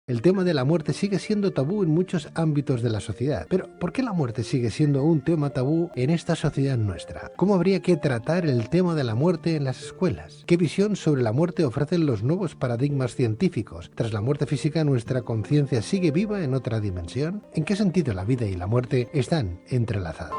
El tema de la muerte sigue siendo tabú en muchos ámbitos de la sociedad. Pero, ¿por qué la muerte sigue siendo un tema tabú en esta sociedad nuestra? ¿Cómo habría que tratar el tema de la muerte en las escuelas? ¿Qué visión sobre la muerte ofrecen los nuevos paradigmas científicos? Tras la muerte física, ¿nuestra conciencia sigue viva en otra dimensión? ¿En qué sentido la vida y la muerte están entrelazadas?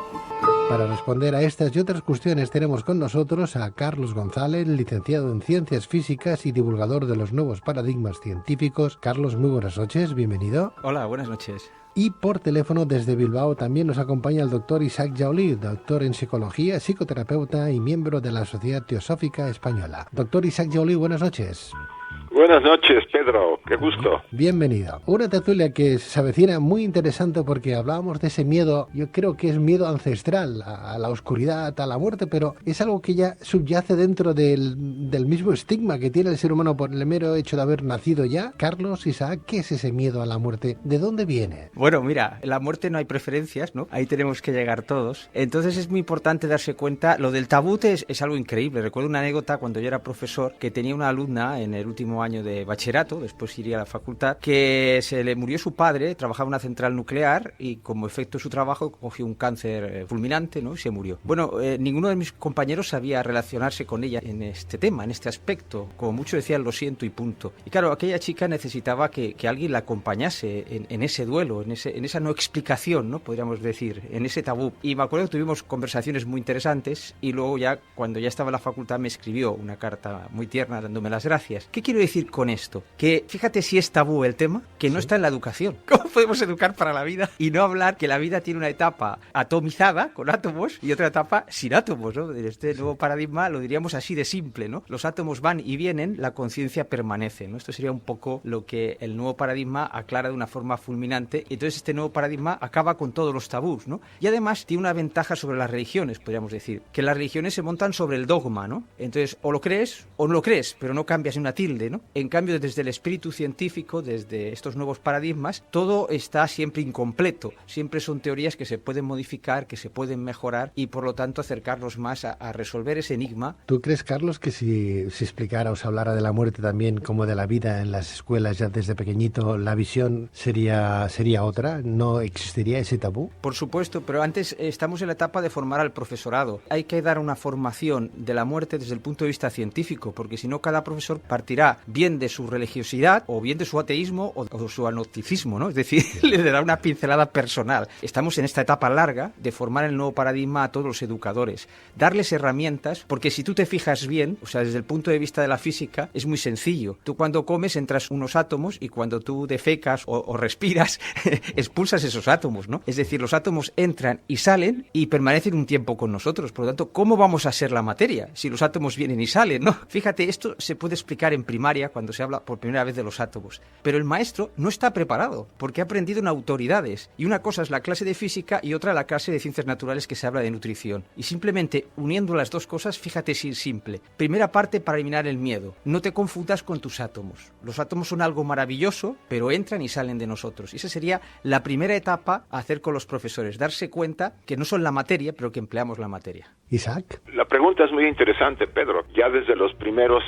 Para responder a estas y otras cuestiones tenemos con nosotros a Carlos González, licenciado en Ciencias Físicas y divulgador de los nuevos paradigmas científicos. Carlos, muy buenas noches, bienvenido. Hola, buenas noches. Y por teléfono desde Bilbao también nos acompaña el doctor Isaac Jaulí, doctor en psicología, psicoterapeuta y miembro de la Sociedad Teosófica Española. Doctor Isaac Jaulí, buenas noches. Buenas noches, Pedro. Qué gusto. Bienvenido. Una tertulia que se avecina muy interesante porque hablábamos de ese miedo, yo creo que es miedo ancestral a la oscuridad, a la muerte, pero es algo que ya subyace dentro del mismo estigma que tiene el ser humano por el mero hecho de haber nacido ya. Carlos, Isaac, ¿qué es ese miedo a la muerte? ¿De dónde viene? Bueno, mira, en la muerte no hay preferencias, ¿no? Ahí tenemos que llegar todos. Entonces es muy importante darse cuenta. Lo del tabú es algo increíble. Recuerdo una anécdota cuando yo era profesor que tenía una alumna en el último año de bachillerato, después iría a la facultad, que se le murió su padre, trabajaba en una central nuclear y como efecto de su trabajo cogió un cáncer fulminante, ¿no? Y se murió. Bueno, ninguno de mis compañeros sabía relacionarse con ella en este tema, en este aspecto. Como mucho decían, lo siento y punto. Y claro, aquella chica necesitaba que alguien la acompañase en ese duelo, en esa no explicación, ¿no? Podríamos decir, en ese tabú. Y me acuerdo que tuvimos conversaciones muy interesantes y luego ya, cuando ya estaba en la facultad, me escribió una carta muy tierna dándome las gracias. ¿Qué quiero decir con esto? Que fíjate si es tabú el tema, que no está en la educación. ¿Cómo podemos educar para la vida y no hablar que la vida tiene una etapa atomizada, con átomos, y otra etapa sin átomos, ¿no? En este nuevo paradigma lo diríamos así de simple, ¿no? Los átomos van y vienen, la conciencia permanece, ¿no? Esto sería un poco lo que el nuevo paradigma aclara de una forma fulminante. Entonces este nuevo paradigma acaba con todos los tabús, ¿no? Y además tiene una ventaja sobre las religiones, podríamos decir, que las religiones se montan sobre el dogma, ¿no? Entonces o lo crees o no lo crees, pero no cambias ni una tilde, ¿no? En cambio, desde el espíritu científico, desde estos nuevos paradigmas, todo está siempre incompleto. Siempre son teorías que se pueden modificar, que se pueden mejorar y, por lo tanto, acercarnos más a resolver ese enigma. ¿Tú crees, Carlos, que si explicara o se hablara de la muerte también como de la vida en las escuelas ya desde pequeñito, la visión sería otra? ¿No existiría ese tabú? Por supuesto, pero antes estamos en la etapa de formar al profesorado. Hay que dar una formación de la muerte desde el punto de vista científico, porque si no, cada profesor partirá bien de su religiosidad o bien de su ateísmo o su agnosticismo, ¿no? Es decir, le dará una pincelada personal. Estamos en esta etapa larga de formar el nuevo paradigma a todos los educadores, darles herramientas, porque si tú te fijas bien, o sea, desde el punto de vista de la física, es muy sencillo. Tú cuando comes entras unos átomos y cuando tú defecas o respiras, expulsas esos átomos, ¿no? Es decir, los átomos entran y salen y permanecen un tiempo con nosotros. Por lo tanto, ¿cómo vamos a ser la materia si los átomos vienen y salen, ¿no? Fíjate, esto se puede explicar en primaria cuando se habla por primera vez de los átomos. Pero el maestro no está preparado porque ha aprendido en autoridades. Y una cosa es la clase de física y otra la clase de ciencias naturales que se habla de nutrición. Y simplemente uniendo las dos cosas, fíjate si es simple. Primera parte para eliminar el miedo. No te confundas con tus átomos. Los átomos son algo maravilloso, pero entran y salen de nosotros. Y esa sería la primera etapa a hacer con los profesores. Darse cuenta que no son la materia, pero que empleamos la materia. Isaac. La pregunta es muy interesante, Pedro. Ya desde los primeros,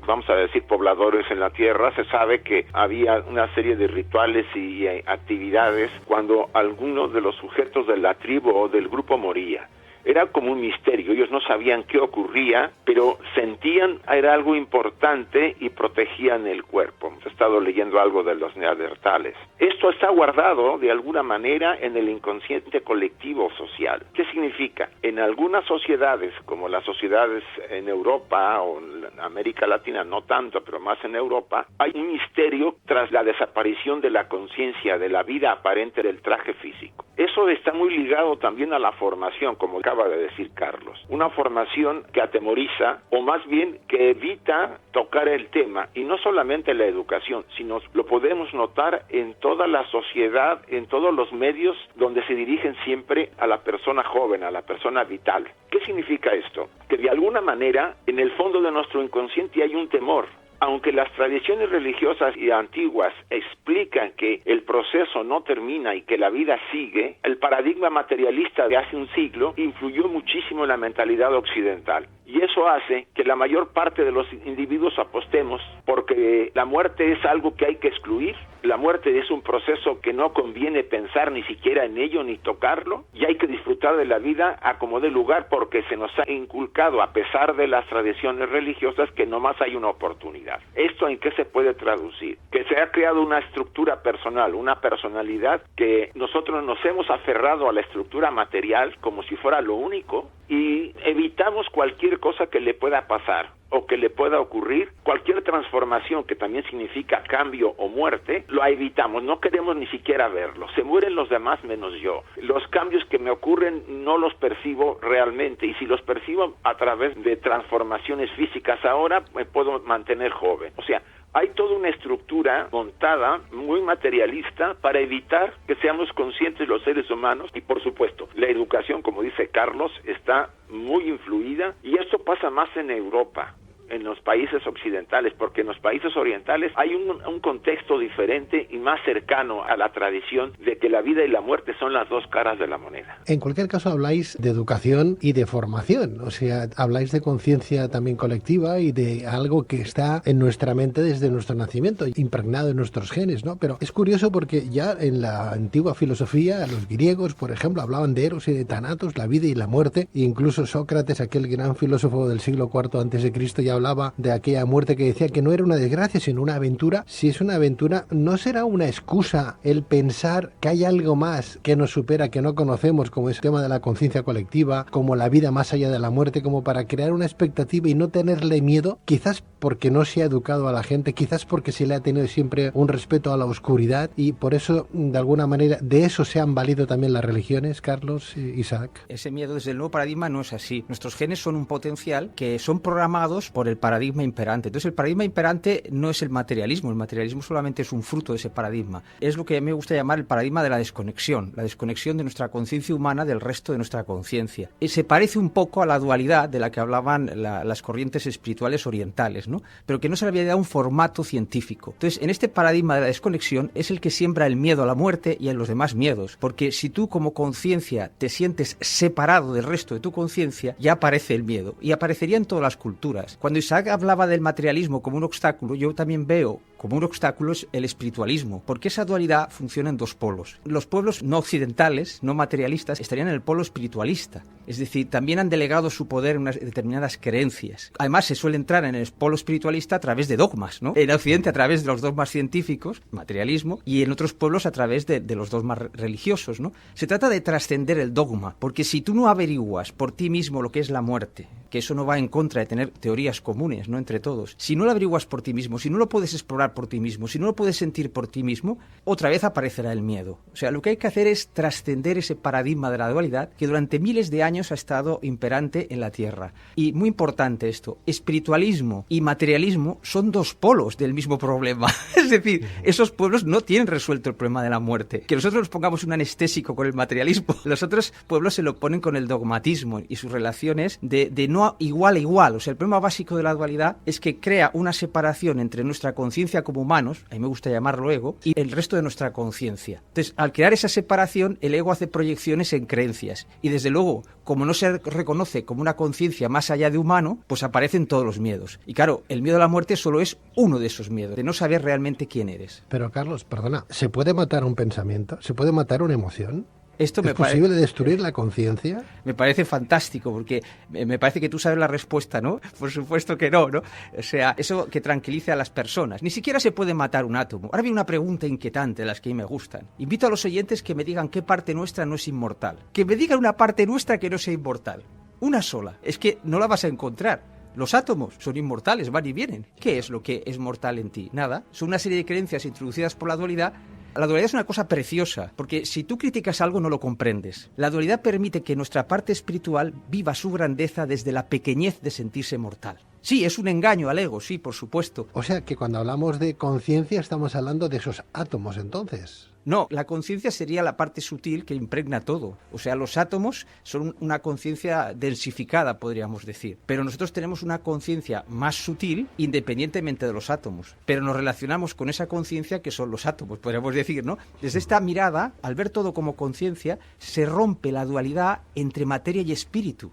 vamos a decir, pobladores en la Tierra, se sabe que había una serie de rituales y actividades cuando alguno de los sujetos de la tribu o del grupo moría. Era como un misterio, ellos no sabían qué ocurría, pero sentían era algo importante y protegían el cuerpo. Hemos estado leyendo algo de los neandertales. Esto está guardado de alguna manera en el inconsciente colectivo social. ¿Qué significa? En algunas sociedades, como las sociedades en Europa o en América Latina, no tanto, pero más en Europa, hay un misterio tras la desaparición de la conciencia, de la vida aparente del traje físico. Eso está muy ligado también a la formación, como acaba de decir Carlos. Una formación que atemoriza, o más bien que evita tocar el tema, y no solamente la educación, sino lo podemos notar en toda la sociedad, en todos los medios donde se dirigen siempre a la persona joven, a la persona vital. ¿Qué significa esto? Que de alguna manera, en el fondo de nuestro inconsciente hay un temor. Aunque las tradiciones religiosas y antiguas explican que el proceso no termina y que la vida sigue, el paradigma materialista de hace un siglo influyó muchísimo en la mentalidad occidental. Y eso eso hace que la mayor parte de los individuos apostemos porque la muerte es algo que hay que excluir, la muerte es un proceso que no conviene pensar ni siquiera en ello ni tocarlo, y hay que disfrutar de la vida a como dé lugar porque se nos ha inculcado, a pesar de las tradiciones religiosas, que nomás hay una oportunidad. ¿Esto en qué se puede traducir? Que se ha creado una estructura personal, una personalidad que nosotros nos hemos aferrado a la estructura material como si fuera lo único y evitamos cualquier cosa que le pueda pasar o que le pueda ocurrir, cualquier transformación que también significa cambio o muerte, lo evitamos, no queremos ni siquiera verlo, se mueren los demás menos yo, los cambios que me ocurren no los percibo realmente, y si los percibo a través de transformaciones físicas ahora, me puedo mantener joven. O sea, hay toda una estructura montada, muy materialista, para evitar que seamos conscientes los seres humanos, y por supuesto, la educación, como dice Carlos, está muy influida, y esto pasa más en Europa, en los países occidentales, porque en los países orientales hay un contexto diferente y más cercano a la tradición de que la vida y la muerte son las dos caras de la moneda. En cualquier caso habláis de educación y de formación, o sea, habláis de conciencia también colectiva y de algo que está en nuestra mente desde nuestro nacimiento, impregnado en nuestros genes, ¿no? Pero es curioso porque ya en la antigua filosofía, los griegos, por ejemplo, hablaban de Eros y de Thanatos, la vida y la muerte, e incluso Sócrates, aquel gran filósofo del siglo IV a.C., ya hablaba de aquella muerte que decía que no era una desgracia sino una aventura. Si es una aventura, ¿no será una excusa el pensar que hay algo más que nos supera, que no conocemos, como es el tema de la conciencia colectiva, como la vida más allá de la muerte, como para crear una expectativa y no tenerle miedo? Quizás porque no se ha educado a la gente, quizás porque se le ha tenido siempre un respeto a la oscuridad, y por eso, de alguna manera, de eso se han valido también las religiones, Carlos, Isaac. Ese miedo desde el nuevo paradigma no es así. Nuestros genes son un potencial que son programados por el paradigma imperante. Entonces el paradigma imperante no es el materialismo solamente es un fruto de ese paradigma. Es lo que a mí me gusta llamar el paradigma de la desconexión de nuestra conciencia humana del resto de nuestra conciencia. Se parece un poco a la dualidad de la que hablaban las corrientes espirituales orientales, ¿no? Pero que no se le había dado un formato científico. Entonces, en este paradigma de la desconexión es el que siembra el miedo a la muerte y a los demás miedos, porque si tú como conciencia te sientes separado del resto de tu conciencia, ya aparece el miedo, y aparecería en todas las culturas. Cuando Isaac hablaba del materialismo como un obstáculo, yo también veo como un obstáculo el espiritualismo, porque esa dualidad funciona en dos polos. Los pueblos no occidentales, no materialistas, estarían en el polo espiritualista, es decir, también han delegado su poder en unas determinadas creencias. Además, se suele entrar en el polo espiritualista a través de dogmas, ¿no? En Occidente a través de los dogmas científicos, materialismo, y en otros pueblos a través de los dogmas religiosos, ¿no? Se trata de trascender el dogma, porque si tú no averiguas por ti mismo lo que es la muerte, que eso no va en contra de tener teorías comunes, ¿no?, entre todos, si no lo averiguas por ti mismo, si no lo puedes explorar por ti mismo, si no lo puedes sentir por ti mismo, otra vez aparecerá el miedo. O sea, lo que hay que hacer es trascender ese paradigma de la dualidad que durante miles de años ha estado imperante en la Tierra. Y muy importante esto, espiritualismo y materialismo son dos polos del mismo problema. Es decir, esos pueblos no tienen resuelto el problema de la muerte. Que nosotros nos pongamos un anestésico con el materialismo, los otros pueblos se lo ponen con el dogmatismo y sus relaciones de no igual a igual. O sea, el problema básico de la dualidad es que crea una separación entre nuestra conciencia como humanos, a mí me gusta llamarlo ego, y el resto de nuestra conciencia. Entonces, al crear esa separación, el ego hace proyecciones en creencias. Y desde luego, como no se reconoce como una conciencia más allá de humano, pues aparecen todos los miedos. Y claro, el miedo a la muerte solo es uno de esos miedos, de no saber realmente quién eres. Pero Carlos, perdona, ¿se puede matar un pensamiento? ¿Se puede matar una emoción? Esto ¿Es posible destruir la conciencia? Me parece fantástico, porque me parece que tú sabes la respuesta, ¿no? Por supuesto que no, ¿no? O sea, eso que tranquilice a las personas. Ni siquiera se puede matar un átomo. Ahora viene una pregunta inquietante, de las que a mí me gustan. Invito a los oyentes que me digan qué parte nuestra no es inmortal. Que me digan una parte nuestra que no sea inmortal. Una sola. Es que no la vas a encontrar. Los átomos son inmortales, van y vienen. ¿Qué es lo que es mortal en ti? Nada. Son una serie de creencias introducidas por la dualidad. La dualidad es una cosa preciosa, porque si tú criticas algo no lo comprendes. La dualidad permite que nuestra parte espiritual viva su grandeza desde la pequeñez de sentirse mortal. Sí, es un engaño al ego, sí, por supuesto. O sea, que cuando hablamos de conciencia estamos hablando de esos átomos, entonces. No, la conciencia sería la parte sutil que impregna todo. O sea, los átomos son una conciencia densificada, podríamos decir. Pero nosotros tenemos una conciencia más sutil independientemente de los átomos. Pero nos relacionamos con esa conciencia que son los átomos, podríamos decir, ¿no? Desde esta mirada, al ver todo como conciencia, se rompe la dualidad entre materia y espíritu.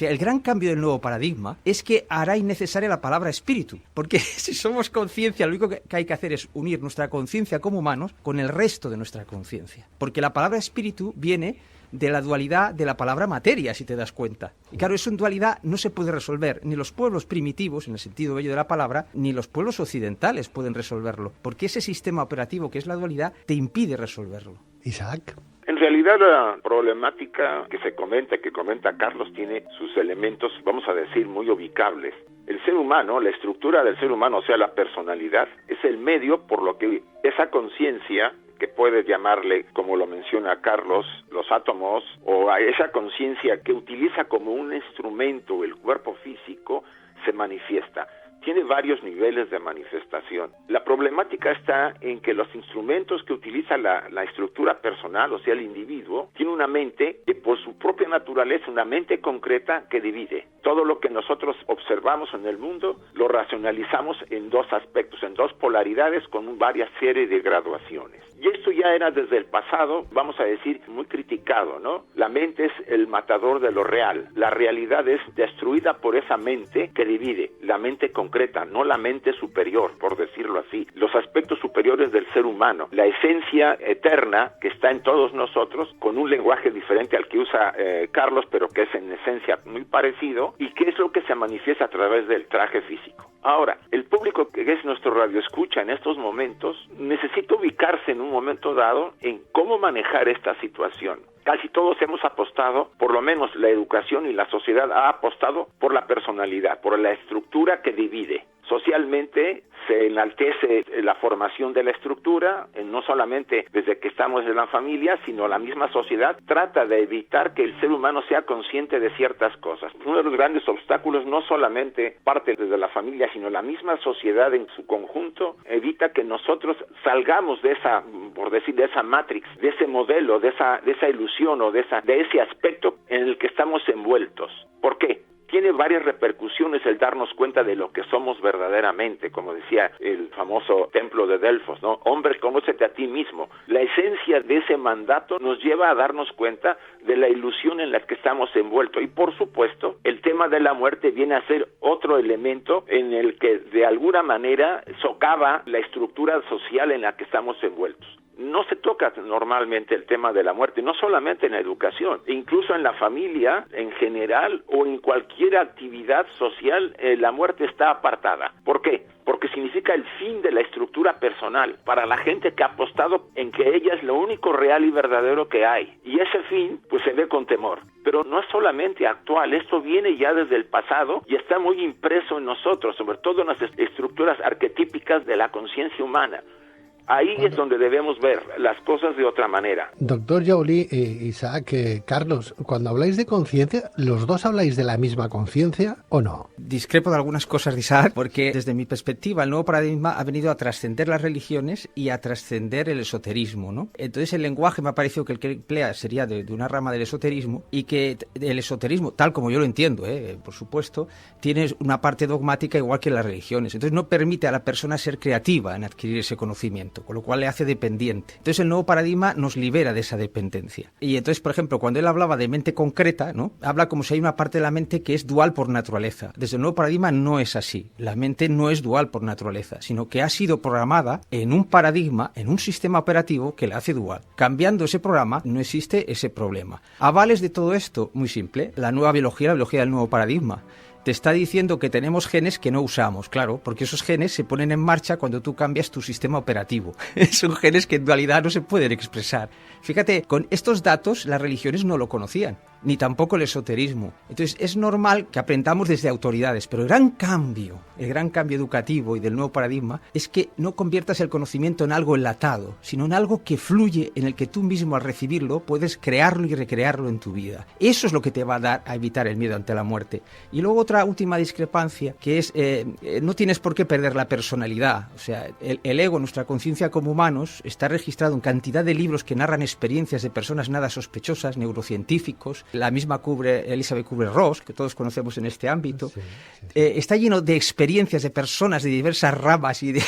El gran cambio del nuevo paradigma es que hará innecesaria la palabra espíritu, porque si somos conciencia, lo único que hay que hacer es unir nuestra conciencia como humanos con el resto de nuestra conciencia, porque la palabra espíritu viene de la dualidad de la palabra materia, si te das cuenta. Y claro, esa dualidad no se puede resolver, ni los pueblos primitivos, en el sentido bello de la palabra, ni los pueblos occidentales pueden resolverlo, porque ese sistema operativo que es la dualidad te impide resolverlo. Isaac. En realidad la problemática que comenta Carlos, tiene sus elementos, vamos a decir, muy ubicables. El ser humano, la estructura del ser humano, o sea, la personalidad, es el medio por lo que esa conciencia, que puedes llamarle, como lo menciona Carlos, los átomos, o a esa conciencia que utiliza como un instrumento el cuerpo físico, se manifiesta. Tiene varios niveles de manifestación. La problemática está en que los instrumentos que utiliza la estructura personal, o sea, el individuo, tiene una mente que por su propia naturaleza, una mente concreta que divide. Todo lo que nosotros observamos en el mundo lo racionalizamos en dos aspectos, en dos polaridades con varias series de graduaciones. Y esto ya era desde el pasado, vamos a decir, muy criticado, ¿no? La mente es el matador de lo real. La realidad es destruida por esa mente que divide, la mente concreta, no la mente superior, por decirlo así. Los aspectos superiores del ser humano, la esencia eterna que está en todos nosotros, con un lenguaje diferente al que usa Carlos, pero que es en esencia muy parecido, y que es lo que se manifiesta a través del traje físico. Ahora, el público que es nuestro radioescucha en estos momentos necesita ubicarse en un momento dado en cómo manejar esta situación. Casi todos hemos apostado, por lo menos la educación y la sociedad ha apostado por la personalidad, por la estructura que divide. Socialmente se enaltece la formación de la estructura, no solamente desde que estamos en la familia, sino la misma sociedad trata de evitar que el ser humano sea consciente de ciertas cosas. Uno de los grandes obstáculos no solamente parte desde la familia, sino la misma sociedad en su conjunto evita que nosotros salgamos de esa, por decir, de esa matrix, de ese modelo, de esa ilusión o de ese aspecto en el que estamos envueltos. ¿Por qué? Tiene varias repercusiones el darnos cuenta de lo que somos verdaderamente, como decía el famoso templo de Delfos, ¿no? Hombre, conócete a ti mismo. La esencia de ese mandato nos lleva a darnos cuenta de la ilusión en la que estamos envueltos. Y por supuesto, el tema de la muerte viene a ser otro elemento en el que de alguna manera socava la estructura social en la que estamos envueltos. No se toca normalmente el tema de la muerte, no solamente en la educación, incluso en la familia en general o en cualquier actividad social, la muerte está apartada. ¿Por qué? Porque significa el fin de la estructura personal para la gente que ha apostado en que ella es lo único real y verdadero que hay. Y ese fin, pues se ve con temor. Pero no es solamente actual, esto viene ya desde el pasado y está muy impreso en nosotros, sobre todo en las estructuras arquetípicas de la conciencia humana. Ahí es donde debemos ver las cosas de otra manera. Doctor Jaulí, Isaac, Carlos, cuando habláis de conciencia, ¿los dos habláis de la misma conciencia o no? Discrepo de algunas cosas de Isaac, porque desde mi perspectiva el nuevo paradigma ha venido a trascender las religiones y a trascender el esoterismo, ¿no? Entonces el lenguaje me ha parecido que el que emplea sería de una rama del esoterismo, y que el esoterismo, tal como yo lo entiendo, por supuesto, tiene una parte dogmática igual que las religiones. Entonces no permite a la persona ser creativa en adquirir ese conocimiento, con lo cual le hace dependiente. Entonces el nuevo paradigma nos libera de esa dependencia. Y entonces, por ejemplo, cuando él hablaba de mente concreta, ¿no? Habla como si hay una parte de la mente que es dual por naturaleza. Desde el nuevo paradigma no es así. La mente no es dual por naturaleza, sino que ha sido programada en un paradigma, en un sistema operativo que la hace dual. Cambiando ese programa, no existe ese problema. Avales de todo esto, muy simple, la nueva biología, la biología del nuevo paradigma. Te está diciendo que tenemos genes que no usamos, claro, porque esos genes se ponen en marcha cuando tú cambias tu sistema operativo. Son genes que en dualidad no se pueden expresar. Fíjate, con estos datos las religiones no lo conocían, ni tampoco el esoterismo. Entonces es normal que aprendamos desde autoridades, pero el gran cambio educativo y del nuevo paradigma es que no conviertas el conocimiento en algo enlatado, sino en algo que fluye, en el que tú mismo al recibirlo puedes crearlo y recrearlo en tu vida. Eso es lo que te va a dar a evitar el miedo ante la muerte. Y luego otra última discrepancia, que es, no tienes por qué perder la personalidad. O sea, el ego, nuestra conciencia como humanos, está registrado en cantidad de libros que narran experiencias de personas nada sospechosas, neurocientíficos. La misma Elizabeth Kubler-Ross, que todos conocemos en este ámbito. Sí, sí, sí. Está lleno de experiencias de personas de diversas ramas y de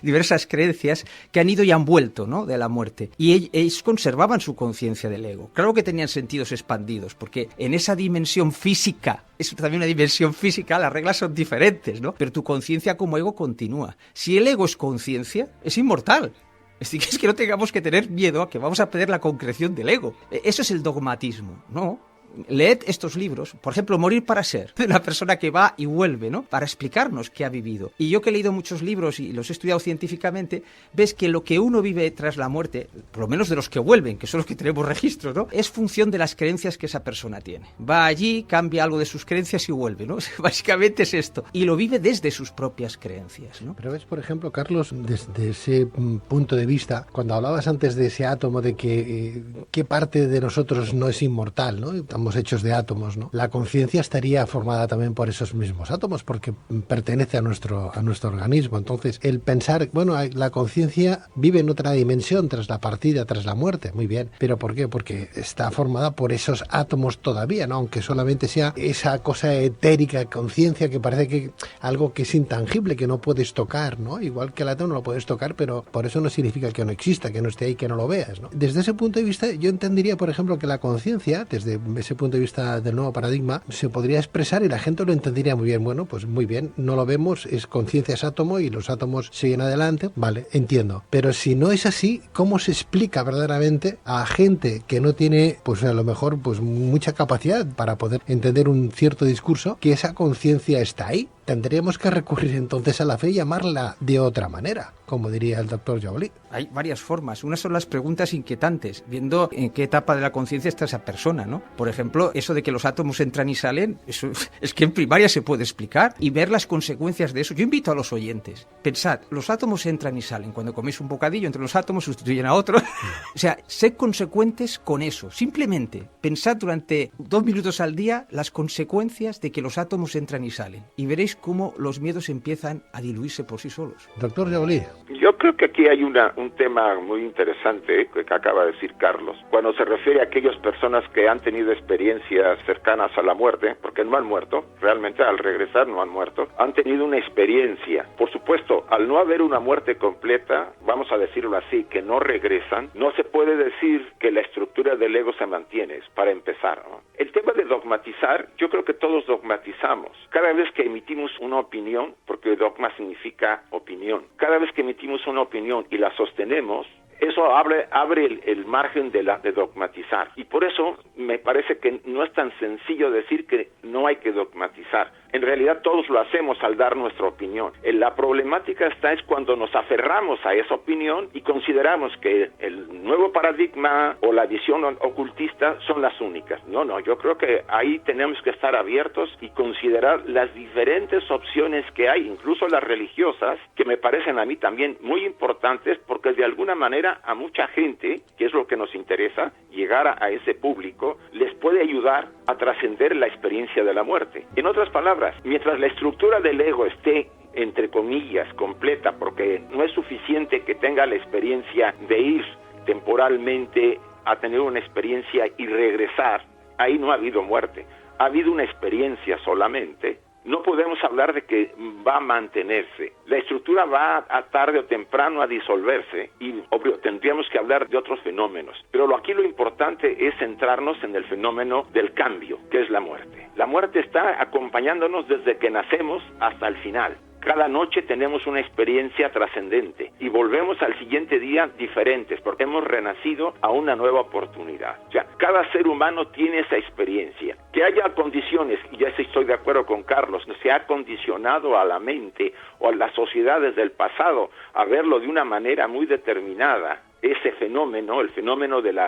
diversas creencias que han ido y han vuelto, ¿no?, de la muerte. Y ellos conservaban su conciencia del ego. Claro que tenían sentidos expandidos, porque en esa dimensión física, es también una dimensión física, las reglas son diferentes, ¿no? Pero tu conciencia como ego continúa. Si el ego es conciencia, es inmortal. Es decir, es que no tengamos que tener miedo a que vamos a perder la concreción del ego. Eso es el dogmatismo, ¿no? Leed estos libros, por ejemplo, Morir para ser, de una persona que va y vuelve, ¿no?, para explicarnos qué ha vivido. Y yo que he leído muchos libros y los he estudiado científicamente, ves que lo que uno vive tras la muerte, por lo menos de los que vuelven, que son los que tenemos registro, ¿no?, es función de las creencias que esa persona tiene. Va allí, cambia algo de sus creencias y vuelve, ¿no? Básicamente es esto. Y lo vive desde sus propias creencias, ¿no? Pero ves, por ejemplo, Carlos, desde ese punto de vista, cuando hablabas antes de ese átomo, de que qué parte de nosotros no es inmortal, ¿no? Estamos hechos de átomos, ¿no? La conciencia estaría formada también por esos mismos átomos, porque pertenece a nuestro organismo. Entonces, el pensar, bueno, la conciencia vive en otra dimensión tras la partida, tras la muerte, muy bien. ¿Pero por qué? Porque está formada por esos átomos todavía, ¿no? Aunque solamente sea esa cosa etérica, conciencia, que parece que algo que es intangible, que no puedes tocar, ¿no? Igual que el átomo no lo puedes tocar, pero por eso no significa que no exista, que no esté ahí, que no lo veas, ¿no? Desde ese punto de vista, yo entendería, por ejemplo, que la conciencia, desde ese punto de vista del nuevo paradigma, se podría expresar y la gente lo entendería muy bien. Bueno, pues muy bien, no lo vemos, es conciencia, es átomo y los átomos siguen adelante, vale, entiendo. Pero si no es así, ¿cómo se explica verdaderamente a gente que no tiene, pues a lo mejor, pues mucha capacidad para poder entender un cierto discurso, que esa conciencia está ahí? Tendríamos que recurrir entonces a la fe y llamarla de otra manera, como diría el doctor Joly. Hay varias formas. Una son las preguntas inquietantes, viendo en qué etapa de la conciencia está esa persona, ¿no? Por ejemplo, eso de que los átomos entran y salen, eso es que en primaria se puede explicar, y ver las consecuencias de eso. Yo invito a los oyentes, pensad, los átomos entran y salen. Cuando coméis un bocadillo, entre los átomos sustituyen a otro. O sea, sed consecuentes con eso. Simplemente pensad durante 2 minutos al día las consecuencias de que los átomos entran y salen, y veréis cómo los miedos empiezan a diluirse por sí solos. Doctor Joly. Yo creo que aquí hay un tema muy interesante que acaba de decir Carlos, cuando se refiere a aquellas personas que han tenido experiencias cercanas a la muerte, porque no han muerto, realmente al regresar no han muerto, han tenido una experiencia. Por supuesto, al no haber una muerte completa, vamos a decirlo así, que no regresan, no se puede decir que la estructura del ego se mantiene, para empezar, ¿no? El tema de dogmatizar, yo creo que todos dogmatizamos. Cada vez que emitimos una opinión, porque dogma significa opinión, cada vez que emitimos una opinión y la sostenemos, eso abre el margen de dogmatizar. Y por eso me parece que no es tan sencillo decir que no hay que dogmatizar. En realidad todos lo hacemos al dar nuestra opinión. La problemática es cuando nos aferramos a esa opinión y consideramos que el nuevo paradigma o la visión ocultista son las únicas. No, yo creo que ahí tenemos que estar abiertos y considerar las diferentes opciones que hay, incluso las religiosas, que me parecen a mí también muy importantes, porque de alguna manera a mucha gente, que es lo que nos interesa, llegar a ese público, les puede ayudar a trascender la experiencia de la muerte. En otras palabras, mientras la estructura del ego esté, entre comillas, completa, porque no es suficiente que tenga la experiencia de ir temporalmente a tener una experiencia y regresar, ahí no ha habido muerte, ha habido una experiencia solamente. No podemos hablar de que va a mantenerse. La estructura va a tarde o temprano a disolverse y, obvio, tendríamos que hablar de otros fenómenos. Pero aquí lo importante es centrarnos en el fenómeno del cambio, que es la muerte. La muerte está acompañándonos desde que nacemos hasta el final. Cada noche tenemos una experiencia trascendente y volvemos al siguiente día diferentes porque hemos renacido a una nueva oportunidad. O sea, cada ser humano tiene esa experiencia. Que haya condiciones, y ya estoy de acuerdo con Carlos, se ha condicionado a la mente o a las sociedades del pasado a verlo de una manera muy determinada. ese fenómeno, el fenómeno del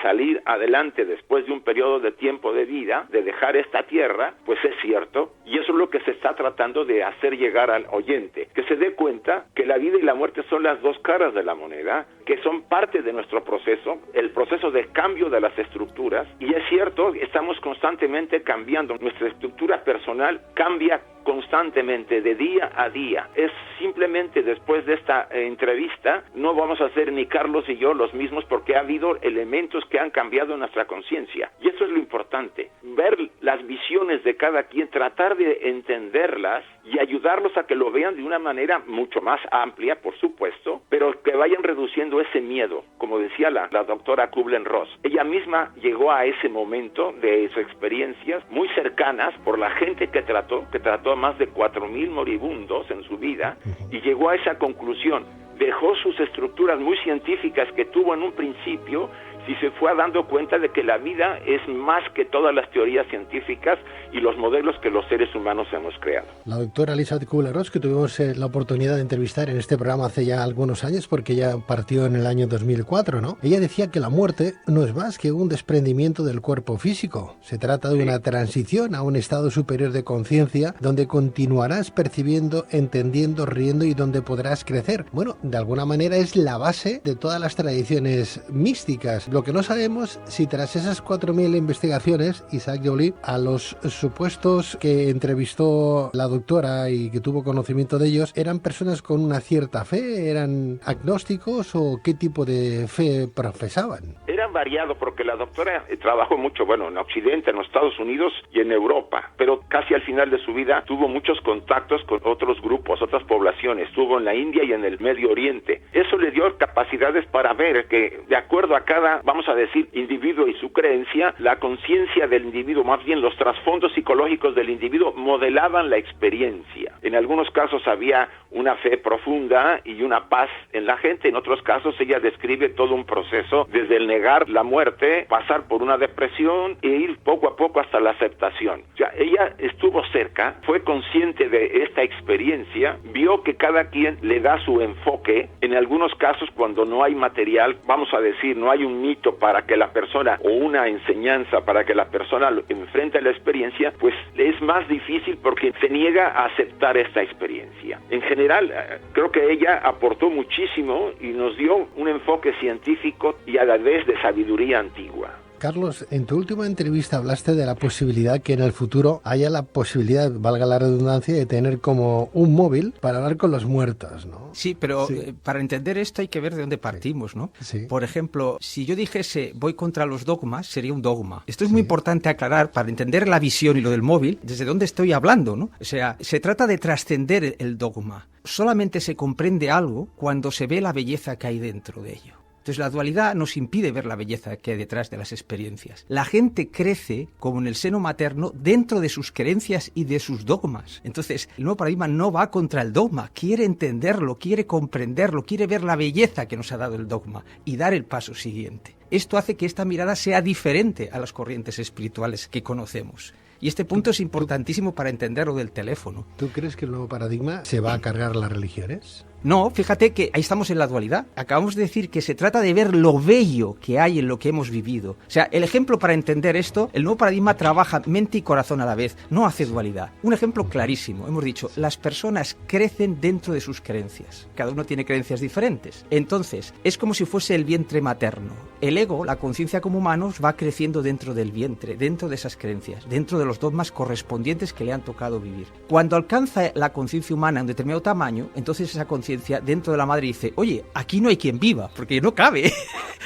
salir adelante después de un periodo de tiempo de vida, de dejar esta tierra, pues es cierto, y eso es lo que se está tratando de hacer llegar al oyente, que se dé cuenta que la vida y la muerte son las dos caras de la moneda, que son parte de nuestro proceso, el proceso de cambio de las estructuras, y es cierto, estamos constantemente cambiando, nuestra estructura personal cambia constantemente, de día a día. Es simplemente después de esta entrevista, no vamos a ser ni Carlos y yo los mismos porque ha habido elementos que han cambiado en nuestra conciencia. Y eso es lo importante, ver las visiones de cada quien, tratar de entenderlas y ayudarlos a que lo vean de una manera mucho más amplia, por supuesto, pero que vayan reduciendo ese miedo. Como decía la doctora Kubler-Ross, ella misma llegó a ese momento de sus experiencias muy cercanas por la gente que trató a más de 4,000 moribundos en su vida, y llegó a esa conclusión. Dejó sus estructuras muy científicas que tuvo en un principio y se fue dando cuenta de que la vida es más que todas las teorías científicas y los modelos que los seres humanos hemos creado. La doctora Elisabeth Kubler-Ross, que tuvimos la oportunidad de entrevistar en este programa hace ya algunos años, porque ella partió en el año 2004, ¿no? Ella decía que la muerte no es más que un desprendimiento del cuerpo físico. Se trata de una transición a un estado superior de conciencia donde continuarás percibiendo, entendiendo, riendo y donde podrás crecer. Bueno, de alguna manera es la base de todas las tradiciones místicas. Lo que no sabemos si tras esas 4,000 investigaciones, Isaac Joly, a los supuestos que entrevistó la doctora y que tuvo conocimiento de ellos, ¿eran personas con una cierta fe? ¿Eran agnósticos o qué tipo de fe profesaban? Eran variados porque la doctora trabajó mucho, en Occidente, en los Estados Unidos y en Europa, pero casi al final de su vida tuvo muchos contactos con otros grupos, otras poblaciones, estuvo en la India y en el Medio Oriente. Eso le dio capacidades para ver que de acuerdo a cada, vamos a decir, individuo y su creencia, la conciencia del individuo, más bien los trasfondos psicológicos del individuo modelaban la experiencia. En algunos casos había una fe profunda y una paz en la gente, en otros casos ella describe todo un proceso desde el negar la muerte, pasar por una depresión e ir poco a poco hasta la aceptación. O sea, ella estuvo cerca, fue consciente de esta experiencia, vio que cada quien le da su enfoque. En algunos casos, cuando no hay material, vamos a decir, no hay un mito para que la persona, o una enseñanza para que la persona enfrente la experiencia, pues es más difícil porque se niega a aceptar esta experiencia. En general, creo que ella aportó muchísimo y nos dio un enfoque científico y a la vez de sabiduría antigua. Carlos, en tu última entrevista hablaste de la posibilidad que en el futuro haya la posibilidad, valga la redundancia, de tener como un móvil para hablar con los muertos, ¿no? Sí, pero para entender esto hay que ver de dónde partimos, ¿no? Sí. Por ejemplo, si yo dijese voy contra los dogmas, sería un dogma. Esto es muy importante aclarar para entender la visión y lo del móvil, desde dónde estoy hablando, ¿no? O sea, se trata de trascender el dogma. Solamente se comprende algo cuando se ve la belleza que hay dentro de ello. Entonces la dualidad nos impide ver la belleza que hay detrás de las experiencias. La gente crece, como en el seno materno, dentro de sus creencias y de sus dogmas. Entonces el nuevo paradigma no va contra el dogma, quiere entenderlo, quiere comprenderlo, quiere ver la belleza que nos ha dado el dogma y dar el paso siguiente. Esto hace que esta mirada sea diferente a las corrientes espirituales que conocemos. Y este punto es importantísimo para entender lo del teléfono. ¿Tú crees que el nuevo paradigma se va a cargar las religiones? No, fíjate que ahí estamos en la dualidad. Acabamos de decir que se trata de ver lo bello que hay en lo que hemos vivido. O sea, el ejemplo para entender esto, el nuevo paradigma trabaja mente y corazón a la vez, no hace dualidad. Un ejemplo clarísimo, hemos dicho, las personas crecen dentro de sus creencias. Cada uno tiene creencias diferentes. Entonces, es como si fuese el vientre materno. El ego, la conciencia como humanos, va creciendo dentro del vientre, dentro de esas creencias, dentro de los dogmas correspondientes que le han tocado vivir. Cuando alcanza la conciencia humana un determinado tamaño, entonces esa conciencia dentro de la madre dice, oye, aquí no hay quien viva, porque no cabe.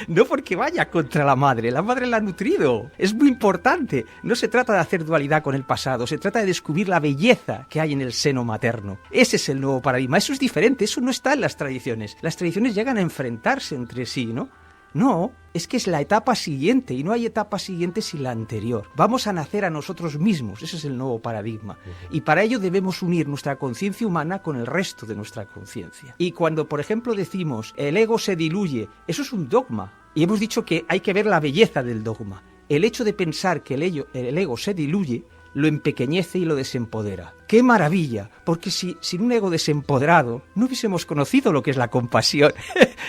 No porque vaya contra la madre la ha nutrido. Es muy importante. No se trata de hacer dualidad con el pasado, se trata de descubrir la belleza que hay en el seno materno. Ese es el nuevo paradigma. Eso es diferente, eso no está en las tradiciones. Las tradiciones llegan a enfrentarse entre sí, ¿no? No, es que es la etapa siguiente y no hay etapa siguiente sin la anterior. Vamos a nacer a nosotros mismos, ese es el nuevo paradigma. Y para ello debemos unir nuestra conciencia humana con el resto de nuestra conciencia. Y cuando, por ejemplo, decimos el ego se diluye, eso es un dogma. Y hemos dicho que hay que ver la belleza del dogma. El hecho de pensar que el ego se diluye lo empequeñece y lo desempodera. ¡Qué maravilla! Porque sin un ego desempoderado no hubiésemos conocido lo que es la compasión.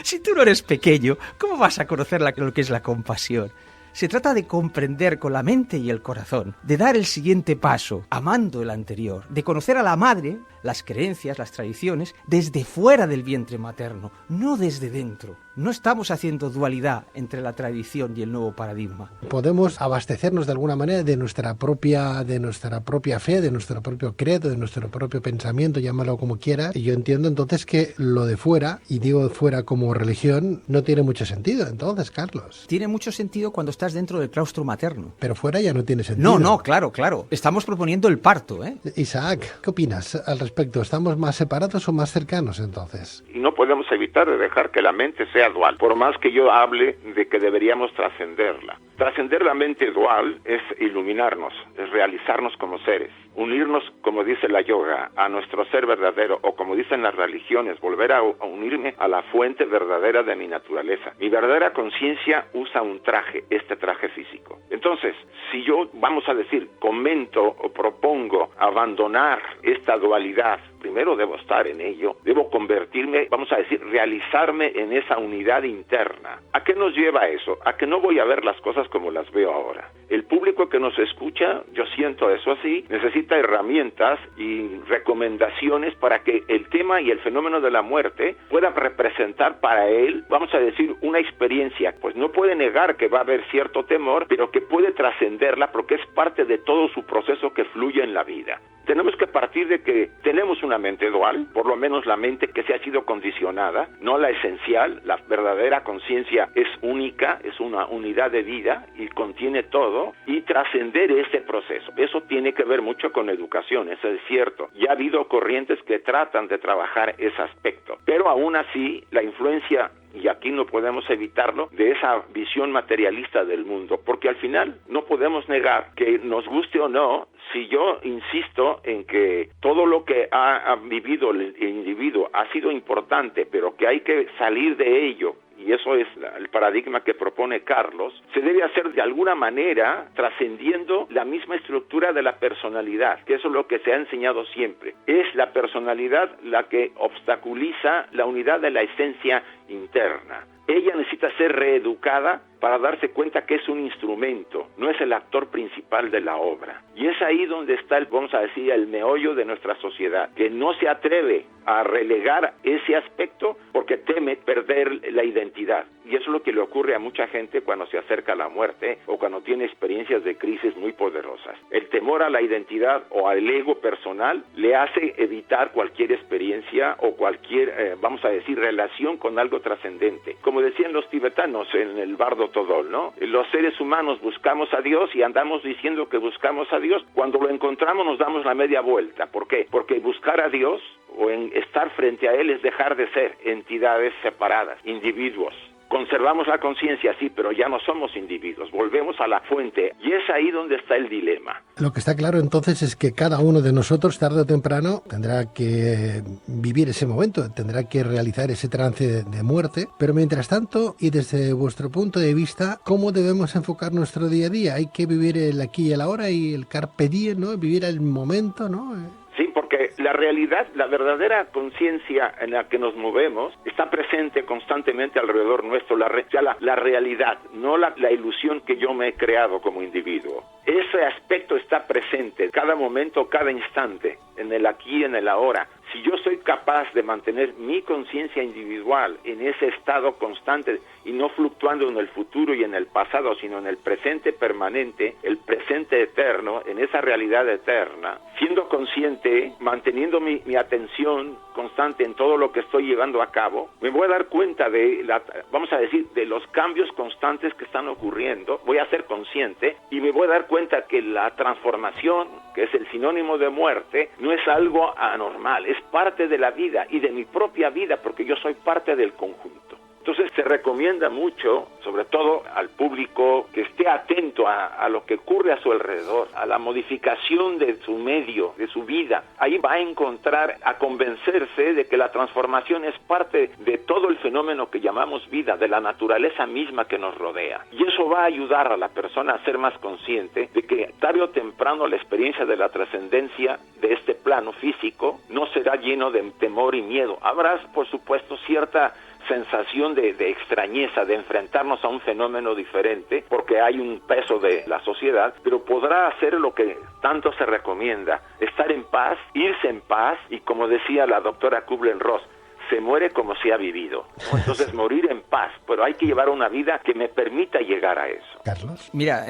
Si tú no eres pequeño, ¿cómo vas a conocer lo que es la compasión? Se trata de comprender con la mente y el corazón, de dar el siguiente paso, amando el anterior, de conocer a la madre, las creencias, las tradiciones, desde fuera del vientre materno, no desde dentro. No estamos haciendo dualidad entre la tradición y el nuevo paradigma. Podemos abastecernos de alguna manera de nuestra propia fe, de nuestro propio credo, de nuestro propio pensamiento, llámalo como quieras. Y yo entiendo entonces que lo de fuera, y digo fuera como religión, no tiene mucho sentido. Entonces, Carlos. Tiene mucho sentido cuando estás dentro del claustro materno. Pero fuera ya no tiene sentido. No, claro. Estamos proponiendo el parto, ¿eh? Isaac, ¿qué opinas al respecto? ¿Estamos más separados o más cercanos entonces? Y no podemos evitar de dejar que la mente sea dual, por más que yo hable de que deberíamos trascenderla. Trascender la mente dual es iluminarnos, es realizarnos como seres, unirnos, como dice la yoga, a nuestro ser verdadero, o como dicen las religiones, volver a unirme a la fuente verdadera de mi naturaleza. Mi verdadera conciencia usa un traje, este traje físico. Entonces, si yo, vamos a decir, comento o propongo abandonar esta dualidad, primero debo estar en ello, debo convertirme, vamos a decir, realizarme en esa unidad interna. ¿A qué nos lleva eso? A que no voy a ver las cosas como las veo ahora. El público que nos escucha, yo siento eso así, necesita herramientas y recomendaciones para que el tema y el fenómeno de la muerte pueda representar para él, vamos a decir, una experiencia. Pues no puede negar que va a haber cierto temor, pero que puede trascenderla porque es parte de todo su proceso que fluye en la vida. Tenemos que partir de que tenemos una mente dual, por lo menos la mente que se ha sido condicionada, no la esencial. La verdadera conciencia es única, es una unidad de vida y contiene todo, y trascender ese proceso. Eso tiene que ver mucho con educación, eso es cierto. Ya ha habido corrientes que tratan de trabajar ese aspecto, pero aún así la influencia, y aquí no podemos evitarlo, de esa visión materialista del mundo, porque al final no podemos negar que nos guste o no, si yo insisto en que todo lo que ha vivido el individuo ha sido importante, pero que hay que salir de ello, y eso es el paradigma que propone Carlos, se debe hacer de alguna manera trascendiendo la misma estructura de la personalidad, que eso es lo que se ha enseñado siempre. Es la personalidad la que obstaculiza la unidad de la esencia interna. Ella necesita ser reeducada para darse cuenta que es un instrumento, no es el actor principal de la obra. Y es ahí donde está, vamos a decir, el meollo de nuestra sociedad, que no se atreve a relegar ese aspecto porque teme perder la identidad. Y eso es lo que le ocurre a mucha gente cuando se acerca a la muerte o cuando tiene experiencias de crisis muy poderosas. El temor a la identidad o al ego personal le hace evitar cualquier experiencia o cualquier, vamos a decir, relación con algo trascendente. Como decían los tibetanos en el Bardo Todol, ¿no? Los seres humanos buscamos a Dios y andamos diciendo que buscamos a Dios. Cuando lo encontramos nos damos la media vuelta. ¿Por qué? Porque buscar a Dios o estar frente a Él es dejar de ser entidades separadas, individuos. Conservamos la conciencia, sí, pero ya no somos individuos, volvemos a la fuente, y es ahí donde está el dilema. Lo que está claro entonces es que cada uno de nosotros, tarde o temprano, tendrá que vivir ese momento, tendrá que realizar ese trance de muerte, pero mientras tanto, y desde vuestro punto de vista, ¿cómo debemos enfocar nuestro día a día? Hay que vivir el aquí y el ahora y el carpe diem, ¿no? Vivir el momento, ¿no? Sí, porque la realidad, la verdadera conciencia en la que nos movemos está presente constantemente alrededor nuestro, la realidad, no la ilusión que yo me he creado como individuo. Ese aspecto está presente cada momento, cada instante, en el aquí y en el ahora. Si yo soy capaz de mantener mi conciencia individual en ese estado constante y no fluctuando en el futuro y en el pasado, sino en el presente permanente, el presente eterno, en esa realidad eterna, siendo consciente, manteniendo mi atención constante en todo lo que estoy llevando a cabo, me voy a dar cuenta de, vamos a decir, de los cambios constantes que están ocurriendo, voy a ser consciente y me voy a dar cuenta que la transformación, que es el sinónimo de muerte, no es algo anormal, es parte de la vida y de mi propia vida porque yo soy parte del conjunto. Entonces se recomienda mucho, sobre todo al público, que esté atento a lo que ocurre a su alrededor, a la modificación de su medio, de su vida. Ahí va a encontrar, a convencerse de que la transformación es parte de todo el fenómeno que llamamos vida, de la naturaleza misma que nos rodea. Y eso va a ayudar a la persona a ser más consciente de que tarde o temprano la experiencia de la trascendencia de este plano físico no será lleno de temor y miedo. Habrá, por supuesto, cierta sensación de extrañeza, de enfrentarnos a un fenómeno diferente, porque hay un peso de la sociedad, pero podrá hacer lo que tanto se recomienda, estar en paz, irse en paz, y como decía la doctora Kubler-Ross, se muere como se ha vivido, ¿no? Entonces morir en paz, pero hay que llevar una vida que me permita llegar a eso. Carlos. Mira,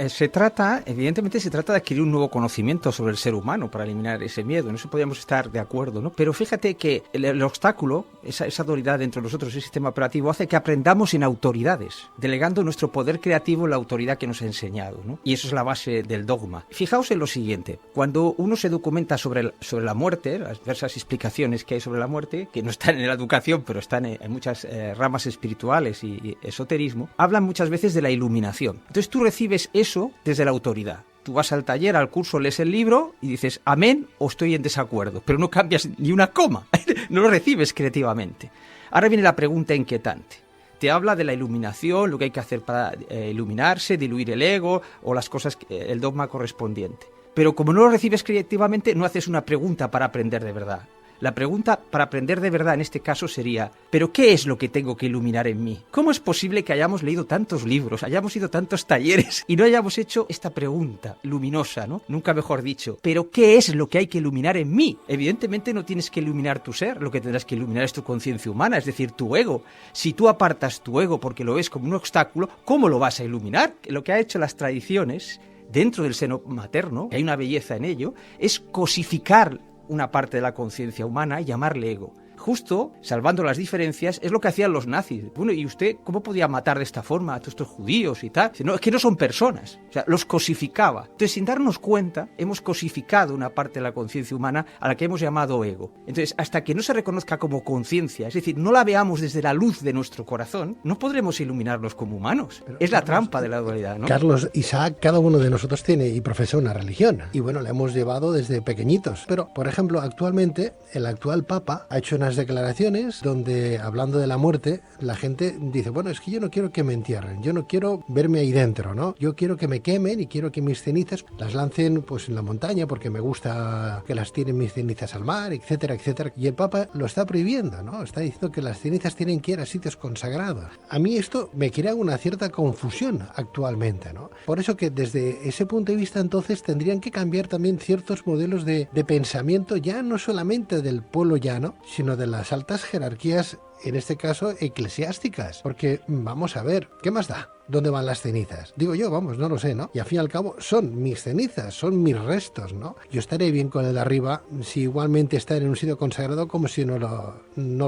evidentemente se trata de adquirir un nuevo conocimiento sobre el ser humano para eliminar ese miedo, en eso podríamos estar de acuerdo, ¿no? Pero fíjate que el obstáculo, esa dualidad dentro de nosotros, ese sistema operativo, hace que aprendamos en autoridades, delegando nuestro poder creativo en la autoridad que nos ha enseñado, ¿no? Y eso es la base del dogma. Fijaos en lo siguiente, cuando uno se documenta sobre la muerte, las diversas explicaciones que hay sobre la muerte, que no están en la educación, pero están en muchas ramas espirituales y esoterismo, hablan muchas veces de la iluminación. Entonces tú recibes eso desde la autoridad. Tú vas al taller, al curso, lees el libro y dices amén o estoy en desacuerdo, pero no cambias ni una coma, no lo recibes creativamente. Ahora viene la pregunta inquietante. Te habla de la iluminación, lo que hay que hacer para iluminarse, diluir el ego o las cosas, el dogma correspondiente. Pero como no lo recibes creativamente, no haces una pregunta para aprender de verdad. La pregunta para aprender de verdad en este caso sería, ¿pero qué es lo que tengo que iluminar en mí? ¿Cómo es posible que hayamos leído tantos libros, hayamos ido a tantos talleres y no hayamos hecho esta pregunta luminosa, ¿no? Nunca mejor dicho, ¿pero qué es lo que hay que iluminar en mí? Evidentemente no tienes que iluminar tu ser, lo que tendrás que iluminar es tu conciencia humana, es decir, tu ego. Si tú apartas tu ego porque lo ves como un obstáculo, ¿cómo lo vas a iluminar? Lo que ha hecho las tradiciones dentro del seno materno, que hay una belleza en ello, es cosificar una parte de la conciencia humana y llamarle ego. Justo, salvando las diferencias, es lo que hacían los nazis. Bueno, ¿y usted cómo podía matar de esta forma a todos estos judíos y tal? No, es que no son personas. O sea, los cosificaba. Entonces, sin darnos cuenta, hemos cosificado una parte de la conciencia humana a la que hemos llamado ego. Entonces, hasta que no se reconozca como conciencia, es decir, no la veamos desde la luz de nuestro corazón, no podremos iluminarnos como humanos. Pero, es la trampa de la dualidad, ¿no? Carlos, Isaac, cada uno de nosotros tiene y profesa una religión. Y bueno, la hemos llevado desde pequeñitos. Pero, por ejemplo, actualmente, el actual Papa ha hecho unas declaraciones donde, hablando de la muerte, la gente dice, bueno, es que yo no quiero que me entierren, yo no quiero verme ahí dentro, ¿no? Yo quiero que me quemen y quiero que mis cenizas las lancen pues en la montaña porque me gusta que las tiren mis cenizas al mar, etcétera, etcétera. Y el Papa lo está prohibiendo, ¿no? Está diciendo que las cenizas tienen que ir a sitios consagrados. A mí esto me crea una cierta confusión actualmente, ¿no? Por eso que desde ese punto de vista entonces tendrían que cambiar también ciertos modelos de pensamiento, ya no solamente del pueblo llano, sino de las altas jerarquías, en este caso eclesiásticas, porque vamos a ver, ¿qué más da? ¿Dónde van las cenizas? Digo yo, vamos, no lo sé, ¿no? Y al fin y al cabo son mis cenizas, son mis restos, ¿no? Yo estaré bien con el de arriba si igualmente están en un sitio consagrado como si no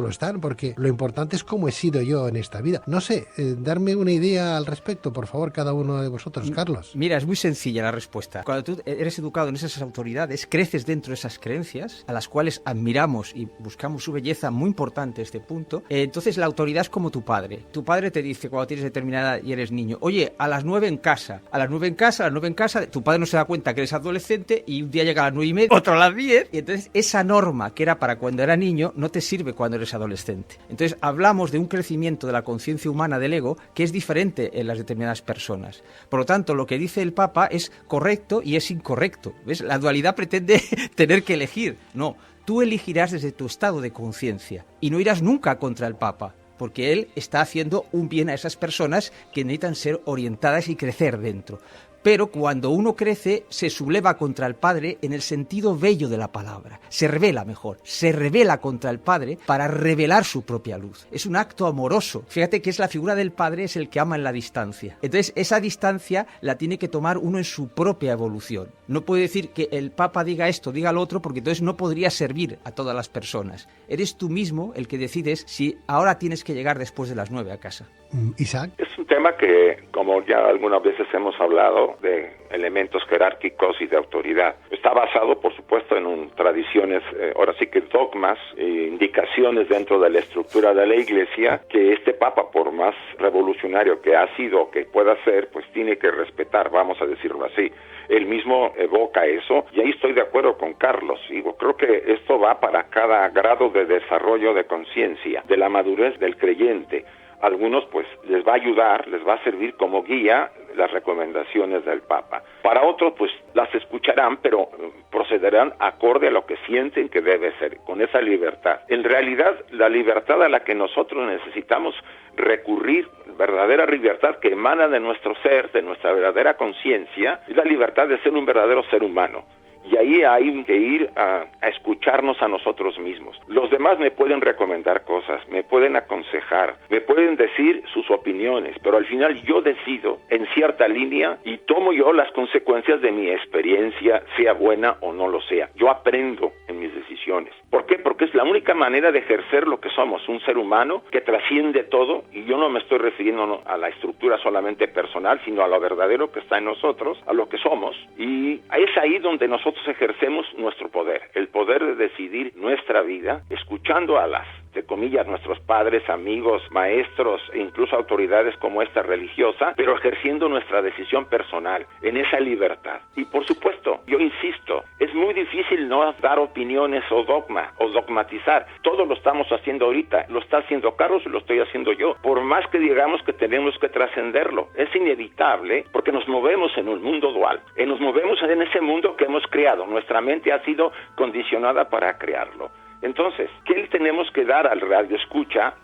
lo están, porque lo importante es cómo he sido yo en esta vida. No sé, darme una idea al respecto, por favor, cada uno de vosotros, Carlos. Mira, es muy sencilla la respuesta. Cuando tú eres educado en esas autoridades, creces dentro de esas creencias, a las cuales admiramos y buscamos su belleza, muy importante este punto. Entonces la autoridad es como tu padre. Tu padre te dice cuando tienes determinada y eres niño, oye, a las 9 en casa, a las 9 en casa, a las 9 en casa, tu padre no se da cuenta que eres adolescente y un día llega a las 9:30, otro a las 10, y entonces esa norma que era para cuando era niño no te sirve cuando eres adolescente. Entonces hablamos de un crecimiento de la conciencia humana del ego que es diferente en las determinadas personas. Por lo tanto, lo que dice el Papa es correcto y es incorrecto. ¿Ves? La dualidad pretende tener que elegir. No, tú elegirás desde tu estado de conciencia y no irás nunca contra el Papa, porque él está haciendo un bien a esas personas que necesitan ser orientadas y crecer dentro. Pero cuando uno crece, se subleva contra el Padre en el sentido bello de la palabra. Se revela mejor, se revela contra el Padre para revelar su propia luz. Es un acto amoroso. Fíjate que es la figura del Padre, es el que ama en la distancia. Entonces, esa distancia la tiene que tomar uno en su propia evolución. No puede decir que el Papa diga esto, diga lo otro, porque entonces no podría servir a todas las personas. Eres tú mismo el que decides si ahora tienes que llegar después de las 9 a casa. Isaac. Es un tema que, como ya algunas veces hemos hablado, de elementos jerárquicos y de autoridad. Está basado, por supuesto, en tradiciones, ahora sí que dogmas, indicaciones dentro de la estructura de la Iglesia, que este Papa, por más revolucionario que ha sido o que pueda ser, pues tiene que respetar, vamos a decirlo así. Él mismo evoca eso, y ahí estoy de acuerdo con Carlos. Digo, creo que esto va para cada grado de desarrollo de conciencia, de la madurez del creyente. Algunos pues les va a ayudar, les va a servir como guía las recomendaciones del Papa. Para otros pues las escucharán, pero procederán acorde a lo que sienten que debe ser, con esa libertad. En realidad, la libertad a la que nosotros necesitamos recurrir, verdadera libertad que emana de nuestro ser, de nuestra verdadera conciencia, es la libertad de ser un verdadero ser humano. Y ahí hay que ir a escucharnos a nosotros mismos. Los demás me pueden recomendar cosas, me pueden aconsejar, me pueden decir sus opiniones, pero al final yo decido en cierta línea y tomo yo las consecuencias de mi experiencia, sea buena o no lo sea. Yo aprendo en mis decisiones. ¿Por qué? Porque es la única manera de ejercer lo que somos, un ser humano que trasciende todo, y yo no me estoy refiriendo a la estructura solamente personal, sino a lo verdadero que está en nosotros, a lo que somos, y es ahí donde nosotros ejercemos nuestro poder, el poder de decidir nuestra vida, escuchando a las, de comillas, nuestros padres, amigos, maestros e incluso autoridades como esta religiosa, pero ejerciendo nuestra decisión personal, en esa libertad. Y por supuesto, yo insisto, es muy difícil no dar opiniones o dogmatizar. Todo lo estamos haciendo ahorita, lo está haciendo Carlos y lo estoy haciendo yo. Por más que digamos que tenemos que trascenderlo, es inevitable porque nos movemos en un mundo dual, nos movemos en ese mundo que hemos creado. Nuestra mente ha sido condicionada para crearlo. Entonces, ¿qué le tenemos que dar al radioescucha?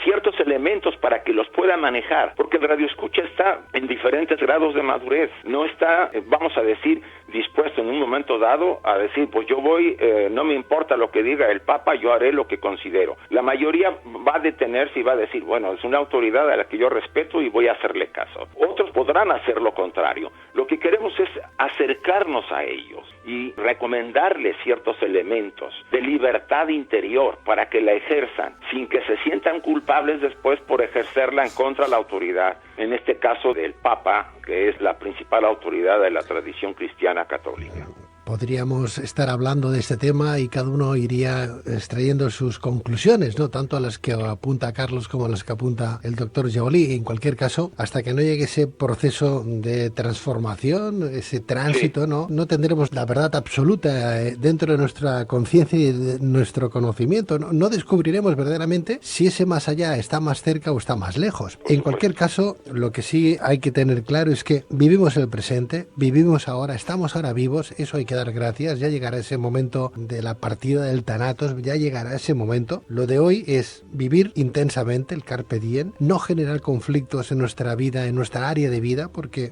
Ciertos elementos para que los pueda manejar, porque el radioescucha está en diferentes grados de madurez, no está, vamos a decir, dispuesto en un momento dado a decir, pues yo voy, no me importa lo que diga el Papa, yo haré lo que considero. La mayoría va a detenerse y va a decir, bueno, es una autoridad a la que yo respeto y voy a hacerle caso. Otros podrán hacer lo contrario. Lo que queremos es acercarnos a ellos y recomendarles ciertos elementos de libertad interior para que la ejerzan sin que se sientan culpables después por ejercerla en contra de la autoridad, en este caso del Papa, que es la principal autoridad de la tradición cristiana católica. Podríamos estar hablando de este tema y cada uno iría extrayendo sus conclusiones, ¿no? Tanto a las que apunta Carlos como a las que apunta el doctor Jaulí. En cualquier caso, hasta que no llegue ese proceso de transformación, ese tránsito, sí, no tendremos la verdad absoluta dentro de nuestra conciencia y de nuestro conocimiento. No descubriremos verdaderamente si ese más allá está más cerca o está más lejos. En cualquier caso, lo que sí hay que tener claro es que vivimos el presente, vivimos ahora, estamos ahora vivos, eso hay que dar gracias, ya llegará ese momento de la partida del Thanatos, ya llegará ese momento. Lo de hoy es vivir intensamente el Carpe Diem, no generar conflictos en nuestra vida, en nuestra área de vida, porque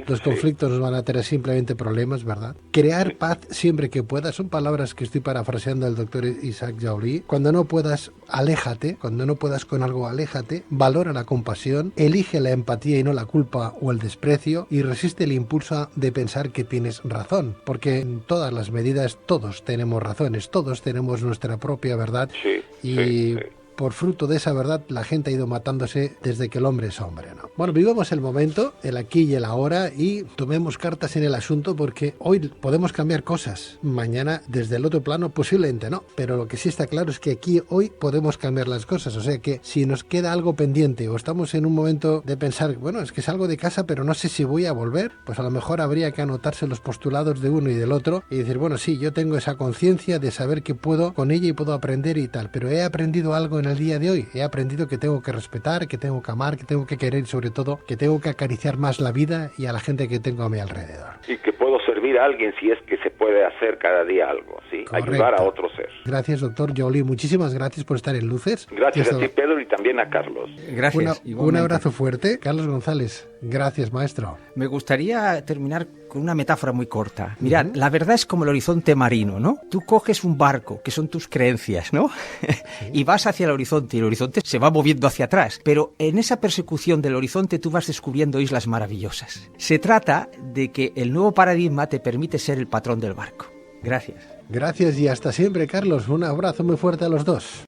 los conflictos nos van a traer simplemente problemas, ¿verdad? Crear paz siempre que puedas, son palabras que estoy parafraseando del doctor Isaac Jaulí. Cuando no puedas, aléjate, cuando no puedas con algo, aléjate, valora la compasión, elige la empatía y no la culpa o el desprecio, y resiste el impulso de pensar que tienes razón, porque en todas las medidas todos tenemos razones, todos tenemos nuestra propia verdad, por fruto de esa verdad la gente ha ido matándose desde que el hombre es hombre, ¿no? Bueno, vivamos el momento, el aquí y el ahora, y tomemos cartas en el asunto, porque hoy podemos cambiar cosas, mañana desde el otro plano posiblemente no, pero lo que sí está claro es que aquí hoy podemos cambiar las cosas, o sea que si nos queda algo pendiente o estamos en un momento de pensar, bueno, es que salgo de casa pero no sé si voy a volver, pues a lo mejor habría que anotarse los postulados de uno y del otro y decir, bueno, sí, yo tengo esa conciencia de saber que puedo con ella y puedo aprender y tal, pero he aprendido algo en el día de hoy, he aprendido que tengo que respetar, que tengo que amar, que tengo que querer y sobre todo que tengo que acariciar más la vida y a la gente que tengo a mi alrededor. Y que puedo servir a alguien si es que se puede hacer cada día algo, ¿sí? Correcto. Ayudar a otro ser. Gracias, doctor Jaulí, muchísimas gracias por estar en Luces. Gracias a ti, Pedro, y también a Carlos. Gracias. Un abrazo fuerte. Carlos González, gracias, maestro. Me gustaría terminar con una metáfora muy corta. Mirad, la verdad es como el horizonte marino, ¿no? Tú coges un barco, que son tus creencias, ¿no? Y vas hacia el horizonte, y el horizonte se va moviendo hacia atrás. Pero en esa persecución del horizonte tú vas descubriendo islas maravillosas. Se trata de que el nuevo paradigma te permite ser el patrón del barco. Gracias. Gracias y hasta siempre, Carlos. Un abrazo muy fuerte a los dos.